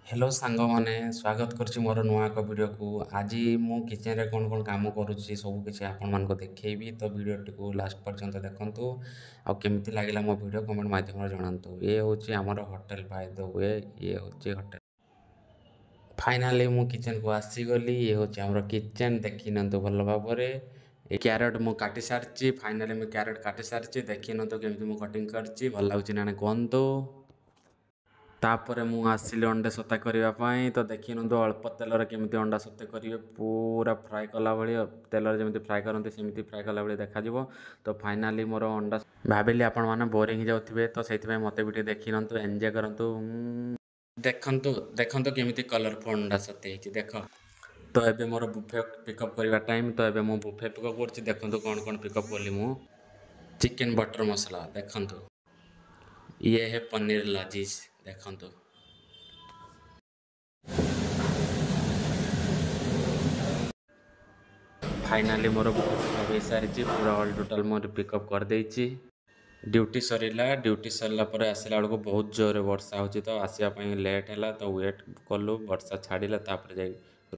Hello ସାଙ୍ଗମାନେ ସ୍ୱାଗତ କରୁଛି ମୋର ନୂଆ ଏକ ଭିଡ଼ିଓକୁ। ଆଜି ମୁଁ କିଚେନରେ କ'ଣ କାମ କରୁଛି ସବୁ କିଛି ଆପଣମାନଙ୍କୁ ଦେଖେଇବି, ତ ଭିଡ଼ିଓଟିକୁ ଲାଷ୍ଟ ପର୍ଯ୍ୟନ୍ତ ଦେଖନ୍ତୁ। ଆଉ କେମିତି ଲାଗିଲା ମୋ ଭିଡ଼ିଓ କମେଣ୍ଟ ମାଧ୍ୟମରେ ଜଣାନ୍ତୁ। ଇଏ ହେଉଛି ଆମର ହୋଟେଲ ବାଇ ଦ ୱେ, ଇଏ ହେଉଛି ହୋଟେଲ। ଫାଇନାଲି ମୁଁ କିଚେନକୁ ଆସିଗଲି। ଇଏ ହେଉଛି ଆମର କିଚେନ, ଦେଖିନିଅନ୍ତୁ ଭଲ ଭାବରେ। ଏ କ୍ୟାରେଟ୍ ମୁଁ କାଟି ସାରିଛି। ଫାଇନାଲି ମୁଁ କ୍ୟାରେଟ୍ କାଟି ସାରିଛି, ଦେଖିନିଅନ୍ତୁ କେମିତି ମୁଁ କଟିଂ କରିଛି। ଭଲ ଲାଗୁଛି ନା ନାହିଁ କୁହନ୍ତୁ। ତାପରେ ମୁଁ ଆସିଲି ଅଣ୍ଡା ସତା କରିବା ପାଇଁ। ତ ଦେଖିନିଅନ୍ତୁ ଅଳ୍ପ ତେଲରେ କେମିତି ଅଣ୍ଡା ସତେ କରିବେ, ପୁରା ଫ୍ରାଏ କଲା ଭଳି ତେଲରେ ଯେମିତି ଫ୍ରାଏ କରନ୍ତି ସେମିତି ଫ୍ରାଏ କଲା ଭଳି ଦେଖାଯିବ। ତ ଫାଇନାଲି ମୋର ଅଣ୍ଡା ଭାବିଲି ଆପଣମାନେ ବୋରିଂ ହେଇଯାଉଥିବେ, ତ ସେଇଥିପାଇଁ ମୋତେ ବି ଟିକେ ଦେଖିନିଅନ୍ତୁ, ଏନ୍ଜୟ କରନ୍ତୁ। ଦେଖନ୍ତୁ ଦେଖନ୍ତୁ କେମିତି କଲରଫୁଲ୍ ଅଣ୍ଡା ସତେ ହେଇଛି ଦେଖ। ତ ଏବେ ମୋର ବୁଫେ ପିକଅପ୍ କରିବା ଟାଇମ୍। ତ ଏବେ ମୁଁ ବୁଫେ ପିକଅପ୍ କରୁଛି। ଦେଖନ୍ତୁ କ'ଣ ପିକଅପ୍ କଲି ମୁଁ। ଚିକେନ୍ ବଟର ମସଲା ଦେଖନ୍ତୁ। ଇଏ ହେ ପନିର ଲଜିଜ ଦେଖନ୍ତୁ। ଫାଇନାଲି ମୋର ପିକଅପ୍ ହେଇସାରିଛି, ପୁରା ଅଲ୍ ଟୋଟାଲ୍ ମୋର ପିକଅପ୍ କରିଦେଇଛି। ଡ୍ୟୁଟି ସରିଲା। ଡ୍ୟୁଟି ସରିଲା ପରେ ଆସିଲା ବେଳକୁ ବହୁତ ଜୋରରେ ବର୍ଷା ହେଉଛି, ତ ଆସିବା ପାଇଁ ଲେଟ୍ ହେଲା। ତ ୱେଟ୍ କଲୁ, ବର୍ଷା ଛାଡ଼ିଲା ତାପରେ ଯାଇ